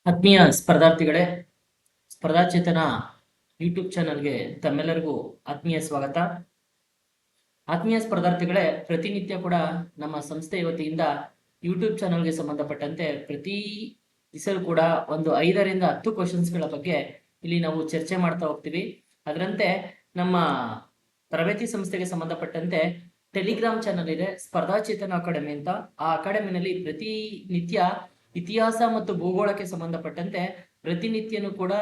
ಆತ್ಮೀಯ ಸ್ಪರ್ಧಾರ್ಥಿಗಳೇ, ಸ್ಪರ್ಧಾಚೇತನ ಯೂಟ್ಯೂಬ್ ಚಾನಲ್ಗೆ ತಮ್ಮೆಲ್ಲರಿಗೂ ಆತ್ಮೀಯ ಸ್ವಾಗತ. ಆತ್ಮೀಯ ಸ್ಪರ್ಧಾರ್ಥಿಗಳೇ, ಪ್ರತಿನಿತ್ಯ ಕೂಡ ನಮ್ಮ ಸಂಸ್ಥೆಯ ವತಿಯಿಂದ ಯೂಟ್ಯೂಬ್ ಚಾನಲ್ಗೆ ಸಂಬಂಧಪಟ್ಟಂತೆ ಪ್ರತಿ ದಿವಸ ಕೂಡ ಒಂದು 5ರಿಂದ 10 ಕ್ವಶನ್ಸ್ಗಳ ಬಗ್ಗೆ ಇಲ್ಲಿ ನಾವು ಚರ್ಚೆ ಮಾಡ್ತಾ ಹೋಗ್ತೀವಿ. ಅದರಂತೆ ನಮ್ಮ ತರಬೇತಿ ಸಂಸ್ಥೆಗೆ ಸಂಬಂಧಪಟ್ಟಂತೆ ಟೆಲಿಗ್ರಾಮ್ ಚಾನಲ್ ಇದೆ, ಸ್ಪರ್ಧಾಚೇತನ ಅಕಾಡೆಮಿ ಅಂತ. ಆ ಅಕಾಡೆಮಿನಲ್ಲಿ ಪ್ರತಿನಿತ್ಯ ಇತಿಹಾಸ ಮತ್ತು ಭೂಗೋಳಕ್ಕೆ ಸಂಬಂಧಪಟ್ಟಂತೆ ಪ್ರತಿನಿತ್ಯನೂ ಕೂಡ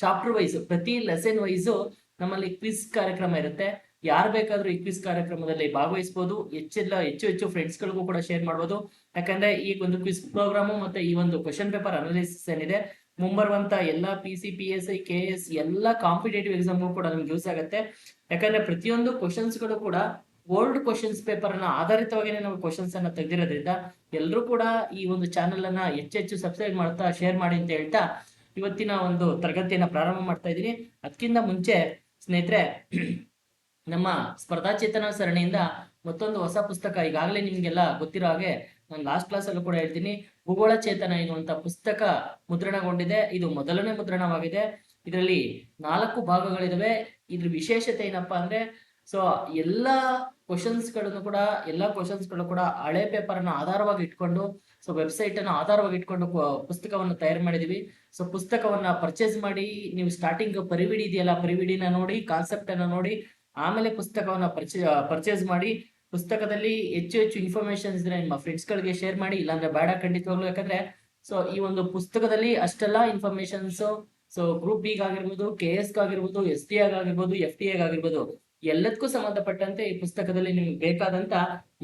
ಚಾಪ್ಟರ್ ವೈಸ್, ಪ್ರತಿ ಲೆಸನ್ ವೈಸು ನಮ್ಮಲ್ಲಿ ಕ್ವಿಜ್ ಕಾರ್ಯಕ್ರಮ ಇರುತ್ತೆ. ಯಾರು ಬೇಕಾದ್ರೂ ಈ ಕ್ವಿಜ್ ಕಾರ್ಯಕ್ರಮದಲ್ಲಿ ಭಾಗವಹಿಸಬಹುದು. ಹೆಚ್ಚು ಫ್ರೆಂಡ್ಸ್ಗಳಿಗೂ ಕೂಡ ಶೇರ್ ಮಾಡ್ಬೋದು. ಯಾಕಂದ್ರೆ ಈ ಒಂದು ಕ್ವಿಜ್ ಪ್ರೋಗ್ರಾಮು ಮತ್ತೆ ಈ ಒಂದು ಕ್ವಶನ್ ಪೇಪರ್ ಅನಾಲಿಸಿಸ್ ಏನಿದೆ, ಮುಂಬರುವಂತ ಎಲ್ಲಾ PC PSI KS ಎಲ್ಲ ಕಾಂಪಿಟೇಟಿವ್ ಎಕ್ಸಾಮ್ಗೂ ಕೂಡ ನಮ್ಗೆ ಯೂಸ್ ಆಗುತ್ತೆ. ಯಾಕಂದ್ರೆ ಪ್ರತಿಯೊಂದು ಕ್ವಶನ್ಸ್ಗಳು ಕೂಡ ಓಲ್ಡ್ ಕ್ವಶನ್ಸ್ ಪೇಪರ್ ಅನ್ನ ಆಧಾರಿತವಾಗಿ ನಾವು ಕ್ವಶನ್ಸ್ ಅನ್ನ ತೆಗೆದಿರೋದ್ರಿಂದ ಎಲ್ಲರೂ ಕೂಡ ಈ ಒಂದು ಚಾನೆಲ್ ಅನ್ನ ಹೆಚ್ಚು ಸಬ್ಸ್ಕ್ರೈಬ್ ಮಾಡ್ತಾ ಶೇರ್ ಮಾಡಿ ಅಂತ ಹೇಳ್ತಾ ಇವತ್ತಿನ ಒಂದು ತರಗತಿಯನ್ನ ಪ್ರಾರಂಭ ಮಾಡ್ತಾ ಇದ್ದೀನಿ. ಅದಕ್ಕಿಂತ ಮುಂಚೆ ಸ್ನೇಹಿತರೆ, ನಮ್ಮ ಸ್ಪರ್ಧಾಚೇತನ ಸರಣಿಯಿಂದ ಮತ್ತೊಂದು ಹೊಸ ಪುಸ್ತಕ ಈಗಾಗಲೇ ನಿಮ್ಗೆಲ್ಲ ಗೊತ್ತಿರೋ ಹಾಗೆ ನಾನು ಲಾಸ್ಟ್ ಕ್ಲಾಸ್ ಅಲ್ಲೂ ಕೂಡ ಹೇಳ್ತೀನಿ, ಭೂಗೋಳ ಚೇತನ ಎನ್ನುವಂತ ಪುಸ್ತಕ ಮುದ್ರಣಗೊಂಡಿದೆ. ಇದು ಮೊದಲನೇ ಮುದ್ರಣವಾಗಿದೆ. ಇದರಲ್ಲಿ 4 ಭಾಗಗಳಿದಾವೆ. ಇದ್ರ ವಿಶೇಷತೆ ಏನಪ್ಪಾ ಅಂದ್ರೆ, ಸೊ ಎಲ್ಲಾ ಕ್ವಶನ್ಸ್ಗಳು ಕೂಡ ಹಳೆ ಪೇಪರ್ ಅನ್ನ ಆಧಾರವಾಗಿ ಇಟ್ಕೊಂಡು, ಸೊ ವೆಬ್ಸೈಟ್ ಅನ್ನ ಆಧಾರವಾಗಿ ಇಟ್ಕೊಂಡು ಪುಸ್ತಕವನ್ನು ತಯಾರು ಮಾಡಿದೀವಿ. ಸೊ ಪುಸ್ತಕವನ್ನ ಪರ್ಚೇಸ್ ಮಾಡಿ ನೀವು ಸ್ಟಾರ್ಟಿಂಗ್ ಪರಿವಿಡಿ ಇದೆಯಲ್ಲ, ಪರಿವಿಡಿನ ನೋಡಿ, ಕಾನ್ಸೆಪ್ಟ್ ಅನ್ನ ನೋಡಿ, ಆಮೇಲೆ ಪುಸ್ತಕವನ್ನ ಪರ್ಚೇಸ್ ಮಾಡಿ. ಪುಸ್ತಕದಲ್ಲಿ ಹೆಚ್ಚು ಇನ್ಫಾರ್ಮೇಶನ್ ಇದ್ರೆ ನಿಮ್ಮ ಫ್ರೆಂಡ್ಸ್ ಗಳಿಗೆ ಶೇರ್ ಮಾಡಿ, ಇಲ್ಲಾಂದ್ರೆ ಬೇಡ ಖಂಡಿತವಾಗ್ಲು. ಯಾಕಂದ್ರೆ ಸೊ ಈ ಒಂದು ಪುಸ್ತಕದಲ್ಲಿ ಅಷ್ಟೆಲ್ಲ ಇನ್ಫಾರ್ಮೇಶನ್ಸ್, ಸೊ ಗ್ರೂಪ್ ಬಿ ಆಗಿರ್ಬೋದು, KS ಆಗಿರ್ಬೋದು, ST ಆಗಿರ್ಬೋದು, FTA ಆಗಿರ್ಬೋದು, ಎಲ್ಲದಕ್ಕೂ ಸಂಬಂಧಪಟ್ಟಂತೆ ಈ ಪುಸ್ತಕದಲ್ಲಿ ನಿಮ್ಗೆ ಬೇಕಾದಂತ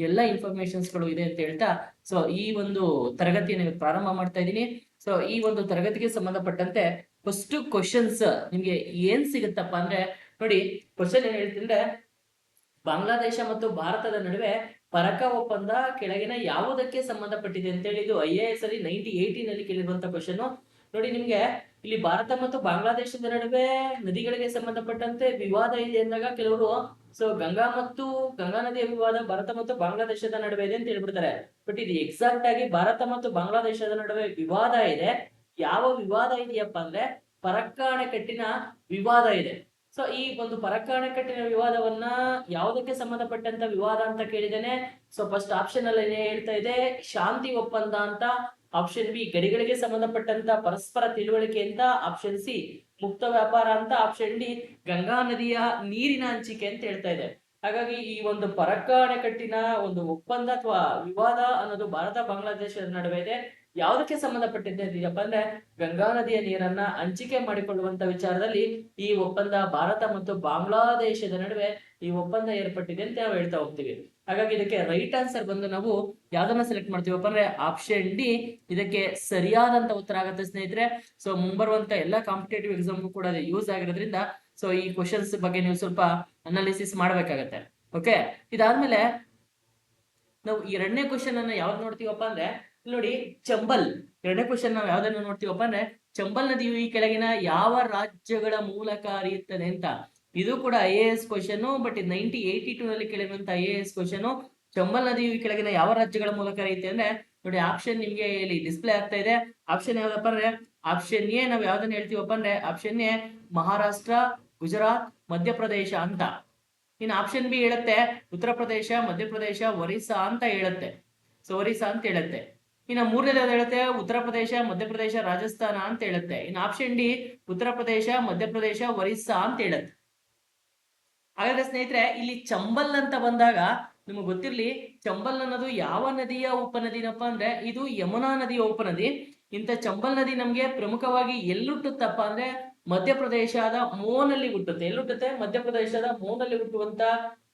ಎಲ್ಲ ಇನ್ಫಾರ್ಮೇಶನ್ಸ್ ಗಳು ಇದೆ ಅಂತ ಹೇಳ್ತಾ, ಸೊ ಈ ಒಂದು ತರಗತಿಯನ್ನು ಪ್ರಾರಂಭ ಮಾಡ್ತಾ ಇದ್ದೀನಿ. ಸೊ ಈ ಒಂದು ತರಗತಿಗೆ ಸಂಬಂಧಪಟ್ಟಂತೆ ಫಸ್ಟ್ ಕ್ವಶನ್ಸ್ ನಿಮ್ಗೆ ಏನ್ ಸಿಗುತ್ತಪ್ಪ ಅಂದ್ರೆ, ನೋಡಿ ಕ್ವಶನ್ ಏನ್ ಹೇಳ್ತಿದ್ರೆ, ಬಾಂಗ್ಲಾದೇಶ ಮತ್ತು ಭಾರತದ ನಡುವೆ ಪರಕ ಒಪ್ಪಂದ ಕೆಳಗಿನ ಯಾವುದಕ್ಕೆ ಸಂಬಂಧಪಟ್ಟಿದೆ ಅಂತೇಳಿ ಇದು IAS ಅಲ್ಲಿ 1980 ನಲ್ಲಿ ಕೇಳಿರುವಂತ ಕ್ವಶನ್. ನೋಡಿ, ನಿಮ್ಗೆ ಇಲ್ಲಿ ಭಾರತ ಮತ್ತು ಬಾಂಗ್ಲಾದೇಶದ ನಡುವೆ ನದಿಗಳಿಗೆ ಸಂಬಂಧಪಟ್ಟಂತೆ ವಿವಾದ ಇದೆ ಅಂದಾಗ ಕೆಲವರು ಸೊ ಗಂಗಾ ನದಿಯ ವಿವಾದ ಭಾರತ ಮತ್ತು ಬಾಂಗ್ಲಾದೇಶದ ನಡುವೆ ಇದೆ ಅಂತ ಹೇಳ್ಬಿಡ್ತಾರೆ. ಬಟ್ ಇದು ಎಕ್ಸಾಕ್ಟ್ ಆಗಿ ಭಾರತ ಮತ್ತು ಬಾಂಗ್ಲಾದೇಶದ ನಡುವೆ ವಿವಾದ ಇದೆ. ಯಾವ ವಿವಾದ ಇದೆಯಪ್ಪ ಅಂದ್ರೆ, ಪರಕ್ಕ ಅಣೆಕಟ್ಟಿನ ವಿವಾದ ಇದೆ. ಸೊ ಈ ಒಂದು ಪರಕ್ಕ ಅಣೆಕಟ್ಟಿನ ವಿವಾದವನ್ನ ಯಾವುದಕ್ಕೆ ಸಂಬಂಧಪಟ್ಟಂತ ವಿವಾದ ಅಂತ ಕೇಳಿದ್ದೇನೆ. ಸೊ ಫಸ್ಟ್ ಆಪ್ಷನ್ ಅಲ್ಲಿ ಹೇಳ್ತಾ ಇದೆ ಶಾಂತಿ ಒಪ್ಪಂದ ಅಂತ. ಆಪ್ಷನ್ ಬಿ ಗಡಿಗಳಿಗೆ ಸಂಬಂಧಪಟ್ಟಂತ ಪರಸ್ಪರ ತಿಳುವಳಿಕೆ ಅಂತ. ಆಪ್ಷನ್ ಸಿ ಮುಕ್ತ ವ್ಯಾಪಾರ ಅಂತ. ಆಪ್ಷನ್ ಡಿ ಗಂಗಾ ನದಿಯ ನೀರಿನ ಹಂಚಿಕೆ ಅಂತ ಹೇಳ್ತಾ ಇದೆ. ಹಾಗಾಗಿ ಈ ಒಂದು ಪರಕ್ಕ ಅಣೆಕಟ್ಟಿನ ಒಂದು ಒಪ್ಪಂದ ಅಥವಾ ವಿವಾದ ಅನ್ನೋದು ಭಾರತ ಬಾಂಗ್ಲಾದೇಶದ ನಡುವೆ ಇದೆ. ಯಾವುದಕ್ಕೆ ಸಂಬಂಧಪಟ್ಟಿದೆ ಇದೆಯಪ್ಪ ಅಂದ್ರೆ, ಗಂಗಾ ನದಿಯ ನೀರನ್ನ ಹಂಚಿಕೆ ಮಾಡಿಕೊಳ್ಳುವಂತ ವಿಚಾರದಲ್ಲಿ ಈ ಒಪ್ಪಂದ ಭಾರತ ಮತ್ತು ಬಾಂಗ್ಲಾದೇಶದ ನಡುವೆ ಈ ಒಪ್ಪಂದ ಏರ್ಪಟ್ಟಿದೆ ಅಂತ ನಾವು ಹೇಳ್ತಾ ಹೋಗ್ತೀವಿ. ಹಾಗಾಗಿ ಇದಕ್ಕೆ ರೈಟ್ ಆನ್ಸರ್ ಬಂದು ನಾವು ಯಾವ್ದನ್ನ ಸೆಲೆಕ್ಟ್ ಮಾಡ್ತೀವಪ್ಪ ಅಂದ್ರೆ, ಆಪ್ಷನ್ ಡಿ ಇದಕ್ಕೆ ಸರಿಯಾದಂತ ಉತ್ತರ ಆಗುತ್ತೆ ಸ್ನೇಹಿತರೆ. ಸೊ ಮುಂಬರುವಂತ ಎಲ್ಲಾ ಕಾಂಪಿಟೇಟಿವ್ ಎಕ್ಸಾಮ್ಗೂ ಕೂಡ ಯೂಸ್ ಆಗಿರೋದ್ರಿಂದ ಸೊ ಈ ಕ್ವಶನ್ಸ್ ಬಗ್ಗೆ ನೀವು ಸ್ವಲ್ಪ ಅನಾಲಿಸಿಸ್ ಮಾಡ್ಬೇಕಾಗತ್ತೆ. ಓಕೆ, ಇದಾದ್ಮೇಲೆ ನಾವು ಎರಡನೇ ಕ್ವಶನ್ ಅನ್ನ ಯಾವ್ದು ನೋಡ್ತೀವಪ್ಪ ಅಂದ್ರೆ, ನೋಡಿ ಚಂಬಲ್. ಎರಡನೇ ಕ್ವಶನ್ ನಾವು ಯಾವ್ದನ್ನ ನೋಡ್ತೀವಪ್ಪ ಅಂದ್ರೆ, ಚಂಬಲ್ ನದಿಯು ಈ ಕೆಳಗಿನ ಯಾವ ರಾಜ್ಯಗಳ ಮೂಲಕ ಹರಿಯುತ್ತದೆ ಅಂತ. ಇದು ಕೂಡ IAS ಕ್ವಶನ್. ಬಟ್ 1982 ನಲ್ಲಿ ಕೇಳಿರುವಂತ IAS ಕ್ವಶನ್. ಚಂಬಲ್ ನದಿಯು ಈ ಕೆಳಗಿನ ಯಾವ ರಾಜ್ಯಗಳ ಮೂಲಕ ಹರಿಯುತ್ತೆ ಅಂದ್ರೆ, ನೋಡಿ ಆಪ್ಷನ್ ನಿಮ್ಗೆ ಇಲ್ಲಿ ಡಿಸ್ಪ್ಲೇ ಆಗ್ತಾ ಇದೆ. ಆಪ್ಷನ್ ಯಾವ್ದಪ್ಪ ಅಂದ್ರೆ, ಆಪ್ಷನ್ ಎ ನಾವ್ ಯಾವ್ದನ್ನ ಹೇಳ್ತೀವಪ್ಪ ಅಂದ್ರೆ, ಆಪ್ಷನ್ ಎ ಮಹಾರಾಷ್ಟ್ರ, ಗುಜರಾತ್, ಮಧ್ಯಪ್ರದೇಶ ಅಂತ. ಇನ್ನು ಆಪ್ಷನ್ ಬಿ ಹೇಳುತ್ತೆ ಉತ್ತರ ಪ್ರದೇಶ, ಮಧ್ಯಪ್ರದೇಶ, ಒರಿಸ್ಸಾ ಅಂತ ಹೇಳುತ್ತೆ. ಸೊ ಒರಿಸ್ಸಾ ಅಂತ ಹೇಳುತ್ತೆ. ಇನ್ನು ಮೂರನೇದು ಯಾವ್ದು ಹೇಳುತ್ತೆ, ಉತ್ತರ ಪ್ರದೇಶ, ಮಧ್ಯಪ್ರದೇಶ, ರಾಜಸ್ಥಾನ ಅಂತ ಹೇಳುತ್ತೆ. ಇನ್ನು ಆಪ್ಷನ್ ಡಿ ಉತ್ತರ ಪ್ರದೇಶ, ಮಧ್ಯಪ್ರದೇಶ, ಒರಿಸ್ಸಾ ಅಂತ ಹೇಳುತ್ತೆ. ಹಾಗಾದ್ರೆ ಸ್ನೇಹಿತರೆ, ಇಲ್ಲಿ ಚಂಬಲ್ ಅಂತ ಬಂದಾಗ ನಿಮಗೆ ಗೊತ್ತಿರ್ಲಿ, ಚಂಬಲ್ ಅನ್ನೋದು ಯಾವ ನದಿಯ ಉಪನದಿನಪ್ಪ ಅಂದ್ರೆ, ಇದು ಯಮುನಾ ನದಿಯ ಉಪನದಿ. ಇಂಥ ಚಂಬಲ್ ನದಿ ನಮ್ಗೆ ಪ್ರಮುಖವಾಗಿ ಎಲ್ಲಿ ಹುಟ್ಟುತ್ತಪ್ಪ ಅಂದ್ರೆ, ಮಧ್ಯಪ್ರದೇಶದ ಮೋನಲ್ಲಿ ಹುಟ್ಟುತ್ತೆ. ಎಲ್ಲಿ ಹುಟ್ಟುತ್ತೆ? ಮಧ್ಯಪ್ರದೇಶದ ಮೋನಲ್ಲಿ ಹುಟ್ಟುವಂತ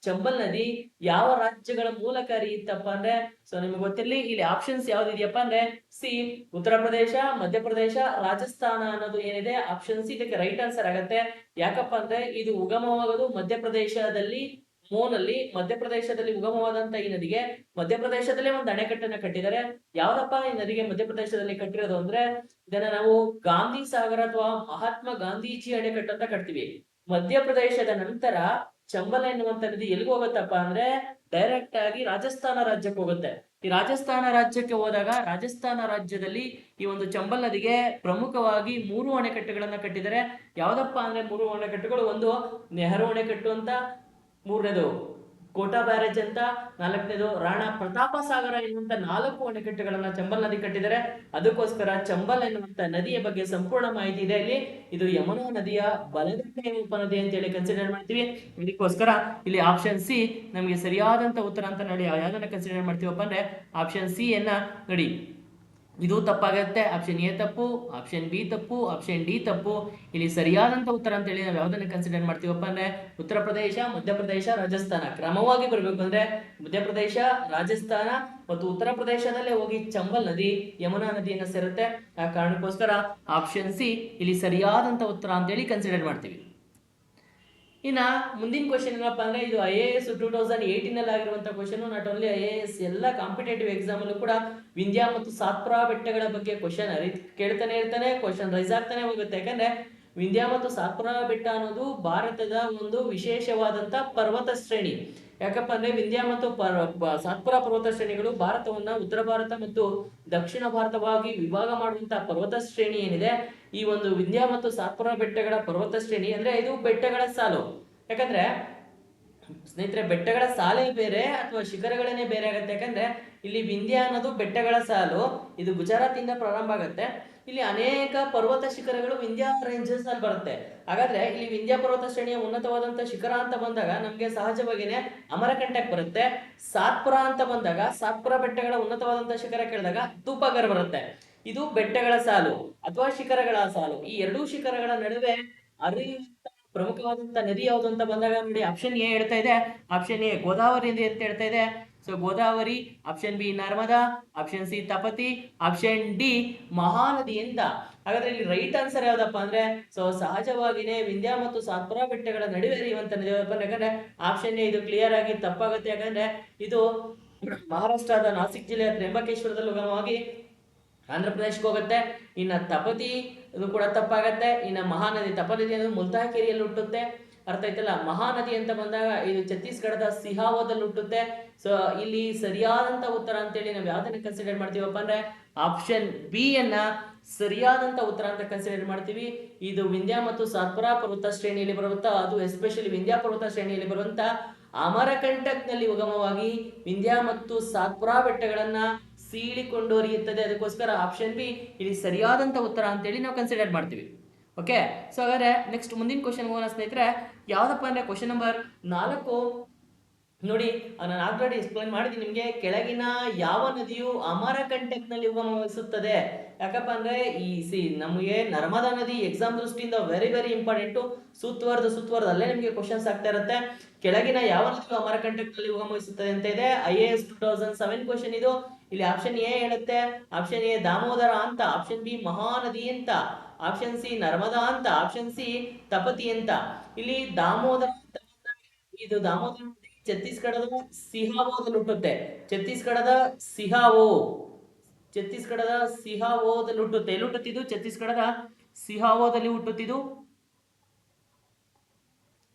ಚಂಬಲ್ ನದಿ ಯಾವ ರಾಜ್ಯಗಳ ಮೂಲಕ ಹರಿಯುತ್ತಪ್ಪ ಅಂದ್ರೆ, ಸೊ ನಿಮ್ಗೆ ಗೊತ್ತಿರ್ಲಿ, ಇಲ್ಲಿ ಆಪ್ಷನ್ಸ್ ಯಾವ್ದಿದೆಯಪ್ಪ ಅಂದ್ರೆ, ಸಿ ಉತ್ತರ ಪ್ರದೇಶ, ಮಧ್ಯಪ್ರದೇಶ, ರಾಜಸ್ಥಾನ ಅನ್ನೋದು ಏನಿದೆ, ಆಪ್ಷನ್ ಸಿ ಇದಕ್ಕೆ ರೈಟ್ ಆನ್ಸರ್ ಆಗತ್ತೆ. ಯಾಕಪ್ಪ ಅಂದ್ರೆ ಇದು ಉಗಮವಾಗೋದು ಮಧ್ಯಪ್ರದೇಶದಲ್ಲಿ ಮೋನಲ್ಲಿ. ಮಧ್ಯಪ್ರದೇಶದಲ್ಲಿ ಉಗಮವಾದಂತ ಈ ನದಿಗೆ ಮಧ್ಯಪ್ರದೇಶದಲ್ಲೇ ಒಂದು ಅಣೆಕಟ್ಟನ್ನ ಕಟ್ಟಿದ್ದಾರೆ. ಯಾವ್ದಪ್ಪ ಈ ನದಿಗೆ ಮಧ್ಯಪ್ರದೇಶದಲ್ಲಿ ಕಟ್ಟಿರೋದು ಅಂದ್ರೆ, ಇದನ್ನ ನಾವು ಗಾಂಧಿ ಸಾಗರ ಅಥವಾ ಮಹಾತ್ಮ ಗಾಂಧೀಜಿ ಅಣೆಕಟ್ಟು ಅಂತ ಕಟ್ತೀವಿ. ಮಧ್ಯಪ್ರದೇಶದ ನಂತರ ಚಂಬಲ್ ಎನ್ನುವಂತ ನದಿ ಎಲ್ಲಿಗೆ ಹೋಗುತ್ತಪ್ಪ ಅಂದ್ರೆ, ಡೈರೆಕ್ಟ್ ಆಗಿ ರಾಜಸ್ಥಾನ ರಾಜ್ಯಕ್ಕೆ ಹೋಗುತ್ತೆ. ಈ ರಾಜಸ್ಥಾನ ರಾಜ್ಯಕ್ಕೆ ಹೋದಾಗ ರಾಜಸ್ಥಾನ ರಾಜ್ಯದಲ್ಲಿ ಈ ಒಂದು ಚಂಬಲ್ ನದಿಗೆ ಪ್ರಮುಖವಾಗಿ 3 ಅಣೆಕಟ್ಟುಗಳನ್ನ ಕಟ್ಟಿದ್ದಾರೆ. ಯಾವ್ದಪ್ಪ ಅಂದ್ರೆ 3 ಅಣೆಕಟ್ಟುಗಳು, ಒಂದು ನೆಹರು ಅಣೆಕಟ್ಟು ಅಂತ, ಮೂರನೇದು ಕೋಟಾ ಬ್ಯಾರೇಜ್ ಅಂತ, ನಾಲ್ಕನೇದು ರಾಣಾ ಪ್ರತಾಪ ಸಾಗರ ಎನ್ನುವಂತ 4 ಅಣೆಕಟ್ಟುಗಳನ್ನ ಚಂಬಲ್ ನದಿ ಕಟ್ಟಿದ್ದಾರೆ. ಅದಕ್ಕೋಸ್ಕರ ಚಂಬಲ್ ಎನ್ನುವಂತ ನದಿಯ ಬಗ್ಗೆ ಸಂಪೂರ್ಣ ಮಾಹಿತಿ ಇದೆ ಇಲ್ಲಿ. ಇದು ಯಮುನಾ ನದಿಯ ಬಲದಂಡೆಯ ಉಪನದಿ ಅಂತ ಹೇಳಿ ಕನ್ಸಿಡರ್ ಮಾಡ್ತೀವಿ. ಇದಕ್ಕೋಸ್ಕರ ಇಲ್ಲಿ ಆಪ್ಷನ್ ಸಿ ನಮಗೆ ಸರಿಯಾದಂತ ಉತ್ತರ ಅಂತ ನೋಡಿ. ಯಾವ್ದನ್ನ ಕನ್ಸಿಡರ್ ಮಾಡ್ತೀವಪ್ಪ ಅಂದ್ರೆ ಆಪ್ಷನ್ ಸಿ ಯನ್ನ ನೋಡಿ. ಇದು ತಪ್ಪಾಗುತ್ತೆ. ಆಪ್ಷನ್ ಎ ತಪ್ಪು, ಆಪ್ಷನ್ ಬಿ ತಪ್ಪು, ಆಪ್ಷನ್ ಡಿ ತಪ್ಪು. ಇಲ್ಲಿ ಸರಿಯಾದಂತ ಉತ್ತರ ಅಂತ ಹೇಳಿ ನಾವು ಯಾವ್ದನ್ನ ಕನ್ಸಿಡರ್ ಮಾಡ್ತೀವಪ್ಪ ಅಂದ್ರೆ ಉತ್ತರ ಪ್ರದೇಶ, ಮಧ್ಯಪ್ರದೇಶ, ರಾಜಸ್ಥಾನ. ಕ್ರಮವಾಗಿ ಬರ್ಬೇಕು ಅಂದ್ರೆ ಮಧ್ಯಪ್ರದೇಶ, ರಾಜಸ್ಥಾನ ಮತ್ತು ಉತ್ತರ ಪ್ರದೇಶದಲ್ಲೇ ಹೋಗಿ ಚಂಬಲ್ ನದಿ ಯಮುನಾ ನದಿಯನ್ನ ಸೇರುತ್ತೆ. ಆ ಕಾರಣಕ್ಕೋಸ್ಕರ ಆಪ್ಷನ್ ಸಿ ಇಲ್ಲಿ ಸರಿಯಾದಂತ ಉತ್ತರ ಅಂತ ಹೇಳಿ ಕನ್ಸಿಡರ್ ಮಾಡ್ತೀವಿ. ಇನ್ನ ಮುಂದಿನ ಕ್ವಶನ್ ಏನಪ್ಪ ಅಂದ್ರೆ ಇದು IAS 2018 ಅಲ್ಲಿ ಆಗಿರುವಂತ ಕ್ವಶನ್. ನಾಟ್ ಓನ್ಲಿ IAS, ಎಲ್ಲ ಕಾಂಪಿಟೇಟಿವ್ ಎಕ್ಸಾಮ್ ಅಲ್ಲೂ ಕೂಡ ವಿಂಧ್ಯ ಮತ್ತು ಸಾತ್ಪುರ ಬೆಟ್ಟಗಳ ಬಗ್ಗೆ ಕ್ವಶನ್ ಕೇಳ್ತಾನೆ ಇರ್ತಾನೆ, ಕ್ವಶನ್ ರೈಸ್ ಆಗ್ತಾನೆ ಹೋಗುತ್ತೆ. ಯಾಕಂದ್ರೆ ವಿಂಧ್ಯ ಮತ್ತು ಸಾತ್ಪುರ ಬೆಟ್ಟ ಅನ್ನೋದು ಭಾರತದ ಒಂದು ವಿಶೇಷವಾದಂತ ಪರ್ವತ ಶ್ರೇಣಿ. ಯಾಕಪ್ಪ ಅಂದ್ರೆ ವಿಂಧ್ಯ ಮತ್ತು ಸಾತ್ಪುರ ಪರ್ವತ ಶ್ರೇಣಿಗಳು ಭಾರತವನ್ನ ಉತ್ತರ ಭಾರತ ಮತ್ತು ದಕ್ಷಿಣ ಭಾರತವಾಗಿ ವಿಭಾಗ ಮಾಡುವಂತಹ ಪರ್ವತ ಶ್ರೇಣಿ ಏನಿದೆ, ಈ ಒಂದು ವಿಂಧ್ಯ ಮತ್ತು ಸಾತ್ಪುರ ಬೆಟ್ಟಗಳ ಪರ್ವತ ಶ್ರೇಣಿ ಅಂದ್ರೆ ಇದು ಬೆಟ್ಟಗಳ ಸಾಲು. ಯಾಕಂದ್ರೆ ಸ್ನೇಹಿತರೆ ಬೆಟ್ಟಗಳ ಸಾಲೇ ಬೇರೆ ಅಥವಾ ಶಿಖರಗಳನ್ನೇ ಬೇರೆ ಆಗುತ್ತೆ. ಯಾಕಂದ್ರೆ ಇಲ್ಲಿ ವಿಂಧ್ಯ ಅನ್ನೋದು ಬೆಟ್ಟಗಳ ಸಾಲು, ಇದು ಗುಜರಾತ್ ಇಂದ ಪ್ರಾರಂಭ ಆಗುತ್ತೆ. ಇಲ್ಲಿ ಅನೇಕ ಪರ್ವತ ಶಿಖರಗಳು ವಿಂಧ್ಯ ರೇಂಜಸ್ ಅಲ್ಲಿ ಬರುತ್ತೆ. ಹಾಗಾದ್ರೆ ಇಲ್ಲಿ ವಿಂಧ್ಯ ಪರ್ವತ ಶ್ರೇಣಿಯ ಉನ್ನತವಾದಂತ ಶಿಖರ ಅಂತ ಬಂದಾಗ ನಮ್ಗೆ ಸಹಜವಾಗಿನೇ ಅಮರಕಂಟಕ್ ಬರುತ್ತೆ. ಸಾತ್ಪುರ ಅಂತ ಬಂದಾಗ ಸಾತ್ಪುರ ಬೆಟ್ಟಗಳ ಉನ್ನತವಾದಂತ ಶಿಖರ ಕೇಳಿದಾಗ ತೂಪಗರ್ ಬರುತ್ತೆ. ಇದು ಬೆಟ್ಟಗಳ ಸಾಲು ಅಥವಾ ಶಿಖರಗಳ ಸಾಲು. ಈ ಎರಡೂ ಶಿಖರಗಳ ನಡುವೆ ಹರಿಯುವಂತ ಪ್ರಮುಖವಾದಂತ ನದಿ ಯಾವುದು ಅಂತ ಬಂದಾಗ ನೋಡಿ ಆಪ್ಷನ್ ಎ ಹೇಳ್ತಾ ಇದೆ. ಆಪ್ಷನ್ ಎ ಗೋದಾವರಿ ನದಿ ಅಂತ ಹೇಳ್ತಾ ಇದೆ. So Godavari, option B Narmada, option C Tapti, option D Mahanadi ಅಂತ. ಹಾಗಾದ್ರೆ ಇಲ್ಲಿ ರೈಟ್ ಆನ್ಸರ್ ಯಾವ್ದಪ್ಪ ಅಂದ್ರೆ ಸೊ ಸಹಜವಾಗಿನೇ ವಿಂಧ್ಯ ಮತ್ತು ಸಾತ್ಪುರ ಬೆಟ್ಟಗಳ ನಡುವೆ ಹರಿಯುವಂತ ನದಿ ಯಾವ್ದಪ್ಪ ಯಾಕಂದ್ರೆ ಆಪ್ಷನ್ ಎ ಇದು ಕ್ಲಿಯರ್ ಆಗಿ ತಪ್ಪಾಗುತ್ತೆ. ಯಾಕಂದ್ರೆ ಇದು ಮಹಾರಾಷ್ಟ್ರದ ನಾಸಿಕ್ ಜಿಲ್ಲೆಯ ತ್ರ್ಯಂಬಕೇಶ್ವರದಲ್ಲಿ ಉಗಮವಾಗಿ ಆಂಧ್ರ ಪ್ರದೇಶಕ್ಕೆ ಹೋಗುತ್ತೆ. ಇನ್ನ ತಪತಿ ಇದು ಕೂಡ ತಪ್ಪಾಗತ್ತೆ. ಇನ್ನ ಮಹಾನದಿ, ತಪನದಿ ಅನ್ನೋದು ಮುಲ್ತಾಕೆರೆಯಲ್ಲಿ ಹುಟ್ಟುತ್ತೆ. ಅರ್ಥ ಆಯ್ತಲ್ಲ. ಮಹಾನದಿ ಅಂತ ಬಂದಾಗ ಇದು ಛತ್ತೀಸ್ಗಢದ ಸಿಹಾವೋದಲ್ಲಿ ಹುಟ್ಟುತ್ತೆ. ಸೊ ಇಲ್ಲಿ ಸರಿಯಾದಂತ ಉತ್ತರ ಅಂತೇಳಿ ನಾವು ಯಾವ್ದನ್ನ ಕನ್ಸಿಡರ್ ಮಾಡ್ತೀವಪ್ಪ ಅಂದ್ರೆ ಆಪ್ಷನ್ ಬಿ ಯನ್ನ ಸರಿಯಾದಂತ ಉತ್ತರ ಅಂತ ಕನ್ಸಿಡರ್ ಮಾಡ್ತೀವಿ. ಇದು ವಿಂಧ್ಯ ಮತ್ತು ಸಾತ್ಪುರ ಪರ್ವತ ಶ್ರೇಣಿಯಲ್ಲಿ ಬರುವಂತ, ಅದು ಎಸ್ಪೆಷಲಿ ವಿಂಧ್ಯ ಪರ್ವತ ಶ್ರೇಣಿಯಲ್ಲಿ ಬರುವಂತ ಅಮರಕಂಟಕ್ ನಲ್ಲಿ ಉಗಮವಾಗಿ ವಿಂಧ್ಯ ಮತ್ತು ಸಾತ್ಪುರ ಬೆಟ್ಟಗಳನ್ನ ಸೀಳಿಕೊಂಡು ಹರಿಯುತ್ತದೆ. ಅದಕ್ಕೋಸ್ಕರ ಆಪ್ಷನ್ ಬಿ ಇಲ್ಲಿ ಸರಿಯಾದಂತ ಉತ್ತರ ಅಂತೇಳಿ ನಾವು ಕನ್ಸಿಡರ್ ಮಾಡ್ತೀವಿ. ಓಕೆ, ಸೊ ಹಾಗಾದ್ರೆ ನೆಕ್ಸ್ಟ್ ಮುಂದಿನ ಕ್ವಶನ್ ಹೋಗೋಣ ಸ್ನೇಹಿತರೆ. ಯಾವ್ದಪ್ಪ ಅಂದ್ರೆ ಕ್ವಶನ್ ನಂಬರ್ 4 ನೋಡಿ. ನಾನು ಆಲ್ರೆಡಿ ಎಕ್ಸ್ಪ್ಲೈನ್ ಮಾಡಿದ್ದೀನಿ ನಿಮ್ಗೆ. ಕೆಳಗಿನ ಯಾವ ನದಿಯು ಅಮರಕಂಟಕ್ ನಲ್ಲಿ ಉಗಮವಿಸುತ್ತದೆ? ಯಾಕಪ್ಪ ಅಂದ್ರೆ ನಮಗೆ ನರ್ಮದಾ ನದಿ ಎಕ್ಸಾಮ್ ದೃಷ್ಟಿಯಿಂದ ವೆರಿ ವೆರಿ ಇಂಪಾರ್ಟೆಂಟ್. ಸುತ್ತುವರ್ದು ಅಲ್ಲೇ ನಿಮ್ಗೆ ಕ್ವಶನ್ಸ್ ಆಗ್ತಾ ಇರುತ್ತೆ. ಕೆಳಗಿನ ಯಾವ ನದಿಯು ಅಮರಕಂಟಕ್ ನಲ್ಲಿ ಉಗಮವಿಸುತ್ತದೆ ಅಂತ ಇದೆ. IAS 2007 ಕ್ವಶನ್ ಇದು. ಇಲ್ಲಿ ಆಪ್ಷನ್ ಎ ಹೇಳುತ್ತೆ, ಆಪ್ಷನ್ ಎ ದಾಮೋದರ ಅಂತ, ಆಪ್ಷನ್ ಬಿ ಮಹಾನದಿ ಅಂತ, ಆಪ್ಷನ್ ಸಿ ನರ್ಮದಾ ಅಂತ, ಆಪ್ಷನ್ ಸಿ ತಪತಿ ಅಂತ. ಇಲ್ಲಿ ದಾಮೋದರ ಅಂತ, ಇದು ದಾಮೋದರ ನದಿ ಛತ್ತೀಸ್ಗಢದ ಸಿಹಾವೋದಲ್ಲಿ ಹುಟ್ಟುತ್ತೆ. ಛತ್ತೀಸ್ಗಢದ ಸಿಹಾವೋದಲ್ಲಿ ಹುಟ್ಟುತ್ತೆ. ಎಲ್ಲಿ ಹುಟ್ಟುತ್ತಿದ್ದು? ಛತ್ತೀಸ್ಗಢದ ಸಿಹಾವೋದಲ್ಲಿ ಹುಟ್ಟುತ್ತಿದ್ದು.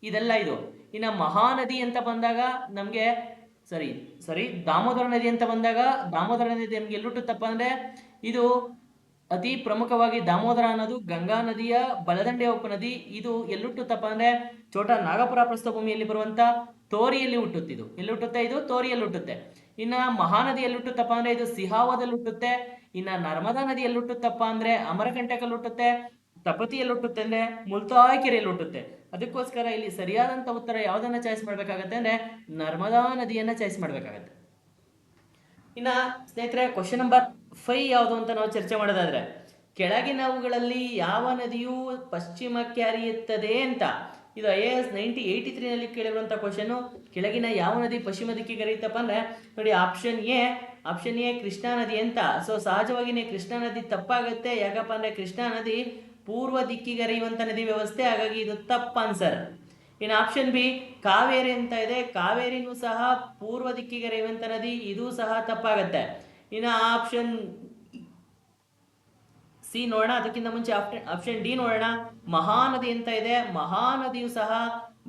ಇದೆಲ್ಲ ಇದು. ಇನ್ನ ಮಹಾನದಿ ಅಂತ ಬಂದಾಗ ನಮ್ಗೆ ಸರಿ ದಾಮೋದರ ನದಿ ಅಂತ ಬಂದಾಗ ದಾಮೋದರ ನದಿ ನಮ್ಗೆ ಎಲ್ಲಿ ಹುಟ್ಟುತ್ತಪ್ಪ ಅಂದ್ರೆ ಇದು ಅತಿ ಪ್ರಮುಖವಾಗಿ ದಾಮೋದರ ಅನ್ನೋದು ಗಂಗಾ ನದಿಯ ಬಲದಂಡೆಯ ಉಪನದಿ. ಇದು ಎಲ್ಲಿ ಹುಟ್ಟುತ್ತಪ್ಪ ಅಂದ್ರೆ ಛೋಟಾ ನಾಗಪುರ ಪ್ರಸ್ಥಭೂಮಿಯಲ್ಲಿ ಬರುವಂತ ತೋರಿಯಲ್ಲಿ ಹುಟ್ಟುತ್ತಿದ್ದು. ಎಲ್ಲಿ ಹುಟ್ಟುತ್ತೆ? ಇದು ತೋರಿಯಲ್ಲಿ ಹುಟ್ಟುತ್ತೆ. ಇನ್ನ ಮಹಾನದಿ ಎಲ್ಲಿ ಹುಟ್ಟುತ್ತಪ್ಪ ಅಂದ್ರೆ ಇದು ಸಿಹಾವದಲ್ಲಿ ಹುಟ್ಟುತ್ತೆ. ಇನ್ನ ನರ್ಮದಾ ನದಿ ಎಲ್ಲಿ ಹುಟ್ಟುತ್ತಪ್ಪ ಅಂದ್ರೆ ಅಮರಕಂಟಕಲ್ಲಿ ಹುಟ್ಟುತ್ತೆ. ತಪತಿಯಲ್ಲಿ ಹುಟ್ಟುತ್ತೆ ಅಂದ್ರೆ ಮುಲ್ತಾಕೆರೆಯಲ್ಲಿ ಹುಟ್ಟುತ್ತೆ. ಅದಕ್ಕೋಸ್ಕರ ಇಲ್ಲಿ ಸರಿಯಾದಂತ ಉತ್ತರ ಯಾವ್ದನ್ನ ಚಾಯ್ಸ್ ಮಾಡ್ಬೇಕಾಗತ್ತೆ ಅಂದ್ರೆ ನರ್ಮದಾ ನದಿಯನ್ನ ಚಾಯ್ಸ್ ಮಾಡ್ಬೇಕಾಗತ್ತೆ. ಇನ್ನ ಸ್ನೇಹಿತರೆ ಕ್ವಶನ್ ನಂಬರ್ 5 ಯಾವುದು ಅಂತ ನಾವು ಚರ್ಚೆ ಮಾಡೋದಾದ್ರೆ, ಕೆಳಗಿನವುಗಳಲ್ಲಿ ಯಾವ ನದಿಯು ಪಶ್ಚಿಮಕ್ಕೆ ಹರಿಯುತ್ತದೆ ಅಂತ. ಇದು IAS 1983 ನಲ್ಲಿ ಕೇಳಿರುವಂತ ಕ್ವಶನ್. ಕೆಳಗಿನ ಯಾವ ನದಿ ಪಶ್ಚಿಮ ದಿಕ್ಕಿಗೆ ಹರಿಯುತ್ತಪ್ಪ ಅಂದ್ರೆ ನೋಡಿ ಆಪ್ಷನ್ ಎ ಕೃಷ್ಣಾ ನದಿ ಅಂತ. ಸೊ ಸಹಜವಾಗಿನೇ ಕೃಷ್ಣಾ ನದಿ ತಪ್ಪಾಗುತ್ತೆ. ಯಾಕಪ್ಪ ಅಂದ್ರೆ ಕೃಷ್ಣಾ ನದಿ ಪೂರ್ವ ದಿಕ್ಕಿಗೆ ಹರಿಯುವಂತ ನದಿ ವ್ಯವಸ್ಥೆ, ಹಾಗಾಗಿ ಇದು ತಪ್ಪ ಆನ್ಸರ್. ಇನ್ನು ಆಪ್ಷನ್ ಬಿ ಕಾವೇರಿ ಅಂತ ಇದೆ. ಕಾವೇರಿನೂ ಸಹ ಪೂರ್ವ ದಿಕ್ಕಿಗೆ ಹರಿಯುವಂತ ನದಿ, ಇದು ಸಹ ತಪ್ಪಾಗತ್ತೆ. ಇನ್ನು ಆಪ್ಷನ್ ಸಿ ನೋಡೋಣ. ಅದಕ್ಕಿಂತ ಮುಂಚೆ ಆಪ್ಷನ್ ಡಿ ನೋಡೋಣ. ಮಹಾನದಿ ಅಂತ ಇದೆ. ಮಹಾನದಿಯು ಸಹ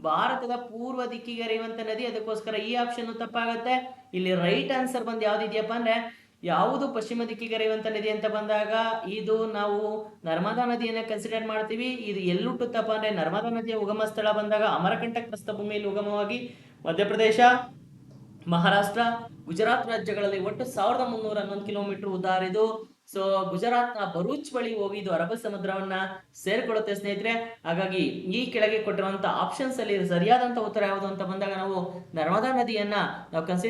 ಭಾರತದ ಪೂರ್ವ ದಿಕ್ಕಿಗೆ ಹರಿಯುವಂತ ನದಿ, ಅದಕ್ಕೋಸ್ಕರ ಈ ಆಪ್ಷನ್ ತಪ್ಪಾಗತ್ತೆ. ಇಲ್ಲಿ ರೈಟ್ ಆನ್ಸರ್ ಬಂದು ಯಾವ್ದಿದೆಯಪ್ಪ ಅಂದ್ರೆ ಯಾವುದು ಪಶ್ಚಿಮ ದಿಕ್ಕಿಗೆ ಹರಿಯುವಂತ ನದಿ ಅಂತ ಬಂದಾಗ ಇದು ನಾವು ನರ್ಮದಾ ನದಿಯನ್ನ ಕನ್ಸಿಡರ್ ಮಾಡ್ತೀವಿ. ಇದು ಎಲ್ಲಿ ಹುಟ್ಟುತ್ತಪ್ಪ ಅಂದ್ರೆ ನರ್ಮದಾ ನದಿಯ ಉಗಮ ಸ್ಥಳ ಬಂದಾಗ ಅಮರಕಂಟಕ್ ಪ್ರಸ್ಥಭೂಮಿಯಲ್ಲಿ ಉಗಮವಾಗಿ ಮಧ್ಯಪ್ರದೇಶ, ಮಹಾರಾಷ್ಟ್ರ, ಗುಜರಾತ್ ರಾಜ್ಯಗಳಲ್ಲಿ ಒಟ್ಟು 1311 ಕಿಲೋಮೀಟರ್ ಉದ್ದ ಹರಿದು ಸೊ ಗುಜರಾತ್ನ ಭರೂಚ್ ಬಳಿ ಹೋಗಿ ಇದು ಅರಬ್ಬ ಸಮುದ್ರವನ್ನ ಸೇರ್ಕೊಳ್ಳುತ್ತೆ ಸ್ನೇಹಿತರೆ. ಹಾಗಾಗಿ ಈ ಕೆಳಗೆ ಕೊಟ್ಟಿರುವಂತ ಆಪ್ಷನ್ಸ್ ಅಲ್ಲಿ ಸರಿಯಾದಂತ ಉತ್ತರ ಯಾವುದು ಅಂತ ಬಂದಾಗ ನಾವು ನರ್ಮದಾ ನದಿಯನ್ನ ನಾವು ಕನ್ಸಿಡರ್